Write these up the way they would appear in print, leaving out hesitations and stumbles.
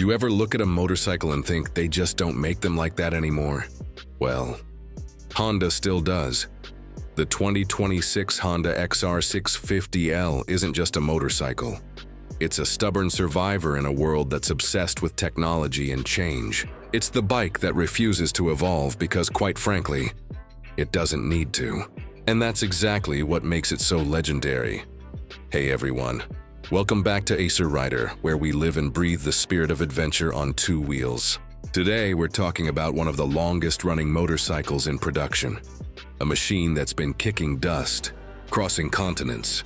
you ever look at a motorcycle and think they just don't make them like that anymore? Well, Honda still does. The 2026 Honda XR650L isn't just a motorcycle. It's a stubborn survivor in a world that's obsessed with technology and change. It's the bike that refuses to evolve because, quite frankly, it doesn't need to. And that's exactly what makes it so legendary. Hey everyone, welcome back to Acer Rider, where we live and breathe the spirit of adventure on two wheels. Today we're talking about one of the longest-running motorcycles in production. A machine that's been kicking dust, crossing continents,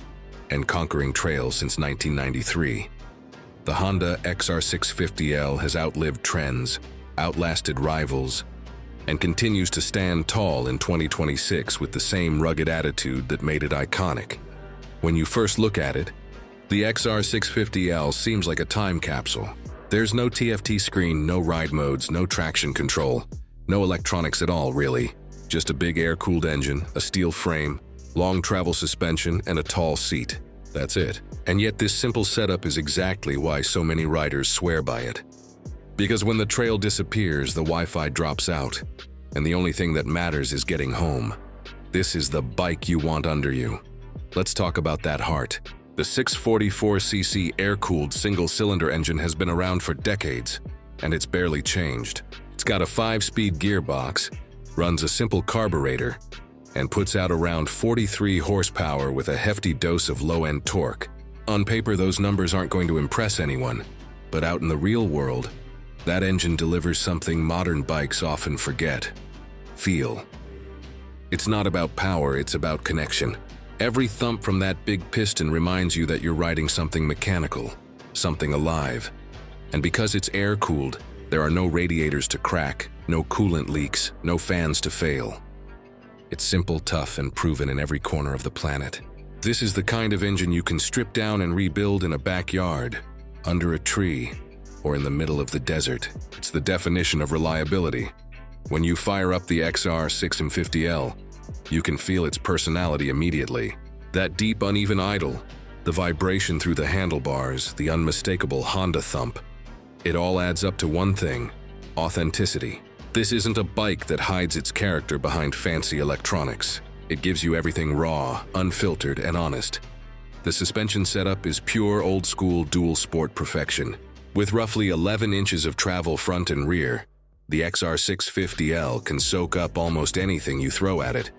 and conquering trails since 1993. The Honda XR650L has outlived trends, outlasted rivals, and continues to stand tall in 2026 with the same rugged attitude that made it iconic. When you first look at it, the XR650L seems like a time capsule. There's no TFT screen, no ride modes, no traction control, no electronics at all, really. Just a big air-cooled engine, a steel frame, long travel suspension, and a tall seat. That's it. And yet this simple setup is exactly why so many riders swear by it. Because when the trail disappears, the Wi-Fi drops out, and the only thing that matters is getting home. This is the bike you want under you. Let's talk about that heart. The 644cc air-cooled single-cylinder engine has been around for decades, and it's barely changed. It's got a 5-speed gearbox, runs a simple carburetor, and puts out around 43 horsepower with a hefty dose of low-end torque. On paper, those numbers aren't going to impress anyone, but out in the real world, that engine delivers something modern bikes often forget: feel. It's not about power, it's about connection. Every thump from that big piston reminds you that you're riding something mechanical, something alive. And because it's air-cooled, there are no radiators to crack, no coolant leaks, no fans to fail. It's simple, tough, and proven in every corner of the planet. This is the kind of engine you can strip down and rebuild in a backyard, under a tree, or in the middle of the desert. It's the definition of reliability. When you fire up the XR650L, you can feel its personality immediately. That deep, uneven idle, the vibration through the handlebars, the unmistakable Honda thump. It all adds up to one thing: authenticity. This isn't a bike that hides its character behind fancy electronics. It gives you everything raw, unfiltered, and honest. The suspension setup is pure old-school dual sport perfection. With roughly 11 inches of travel front and rear, the XR650L can soak up almost anything you throw at it,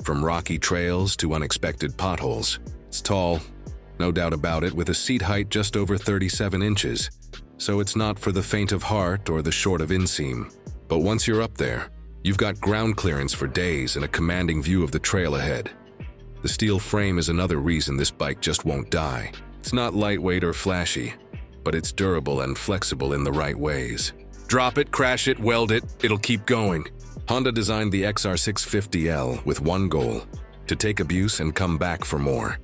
from rocky trails to unexpected potholes. It's tall, no doubt about it, with a seat height just over 37 inches, so it's not for the faint of heart or the short of inseam. But once you're up there, you've got ground clearance for days and a commanding view of the trail ahead. The steel frame is another reason this bike just won't die. It's not lightweight or flashy, but it's durable and flexible in the right ways. Drop it, crash it, weld it, it'll keep going. Honda designed the XR650L with one goal: to take abuse and come back for more.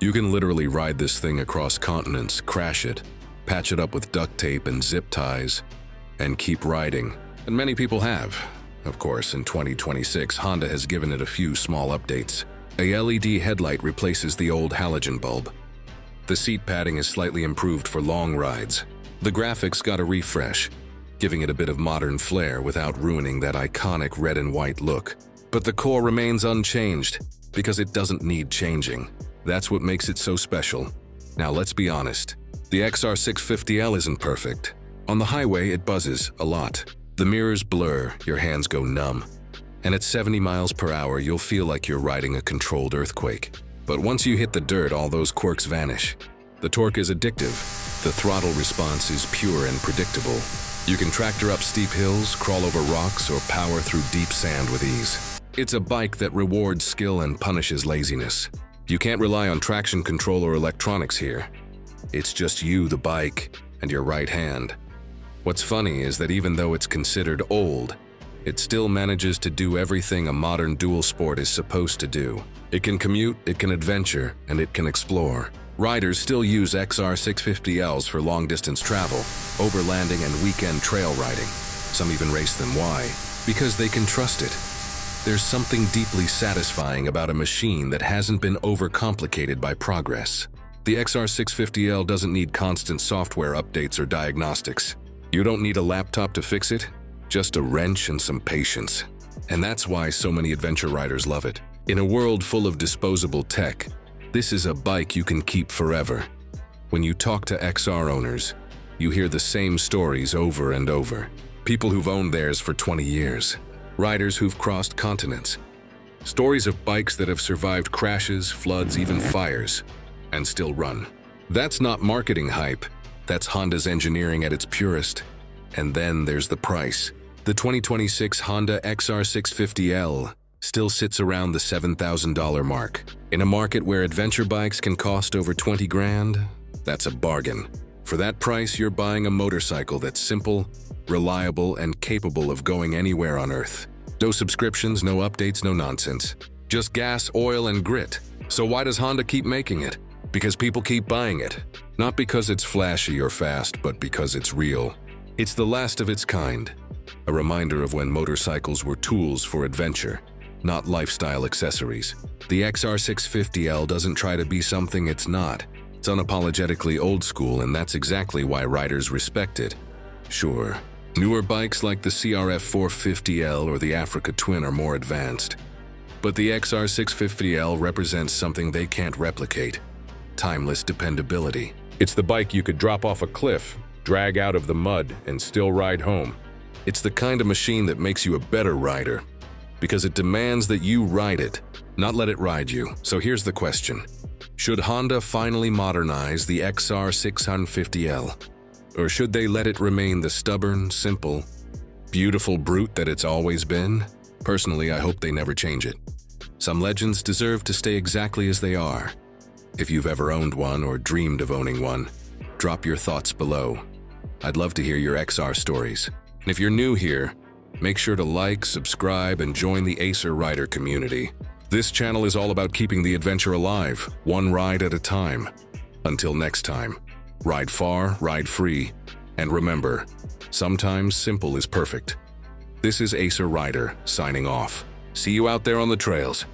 You can literally ride this thing across continents, crash it, patch it up with duct tape and zip ties, and keep riding. And many people have. Of course, in 2026, Honda has given it a few small updates. A LED headlight replaces the old halogen bulb. The seat padding is slightly improved for long rides. The graphics got a refresh, giving it a bit of modern flair without ruining that iconic red and white look. But the core remains unchanged, because it doesn't need changing. That's what makes it so special. Now let's be honest, the XR650L isn't perfect. On the highway, it buzzes a lot. The mirrors blur, your hands go numb. And at 70 miles per hour, you'll feel like you're riding a controlled earthquake. But once you hit the dirt, all those quirks vanish. The torque is addictive. The throttle response is pure and predictable. You can tractor up steep hills, crawl over rocks, or power through deep sand with ease. It's a bike that rewards skill and punishes laziness. You can't rely on traction control or electronics here. It's just you, the bike, and your right hand. What's funny is that even though it's considered old, it still manages to do everything a modern dual sport is supposed to do. It can commute, it can adventure, and it can explore. Riders still use XR650Ls for long-distance travel, overlanding, and weekend trail riding. Some even race them. Why? Because they can trust it. There's something deeply satisfying about a machine that hasn't been overcomplicated by progress. The XR650L doesn't need constant software updates or diagnostics. You don't need a laptop to fix it, just a wrench and some patience. And that's why so many adventure riders love it. In a world full of disposable tech, this is a bike you can keep forever. When you talk to XR owners, you hear the same stories over and over. People who've owned theirs for 20 years. Riders who've crossed continents. Stories of bikes that have survived crashes, floods, even fires, and still run. That's not marketing hype. That's Honda's engineering at its purest. And then there's the price. The 2026 Honda XR650L still sits around the $7,000 mark. In a market where adventure bikes can cost over 20 grand, that's a bargain. For that price, you're buying a motorcycle that's simple, reliable, and capable of going anywhere on Earth. No subscriptions, no updates, no nonsense. Just gas, oil, and grit. So why does Honda keep making it? Because people keep buying it. Not because it's flashy or fast, but because it's real. It's the last of its kind. A reminder of when motorcycles were tools for adventure, not lifestyle accessories. The XR650L doesn't try to be something it's not. It's unapologetically old school, and that's exactly why riders respect it. Sure, newer bikes like the CRF450L or the Africa Twin are more advanced. But the XR650L represents something they can't replicate. Timeless dependability. It's the bike you could drop off a cliff, drag out of the mud, and still ride home. It's the kind of machine that makes you a better rider, because it demands that you ride it, not let it ride you. So here's the question. Should Honda finally modernize the XR650L? Or should they let it remain the stubborn, simple, beautiful brute that it's always been? Personally, I hope they never change it. Some legends deserve to stay exactly as they are. If you've ever owned one or dreamed of owning one, drop your thoughts below. I'd love to hear your XR stories. And if you're new here, make sure to like, subscribe, and join the Acer Rider community. This channel is all about keeping the adventure alive, one ride at a time. Until next time, ride far, ride free, and remember, sometimes simple is perfect. This is Acer Rider, signing off. See you out there on the trails.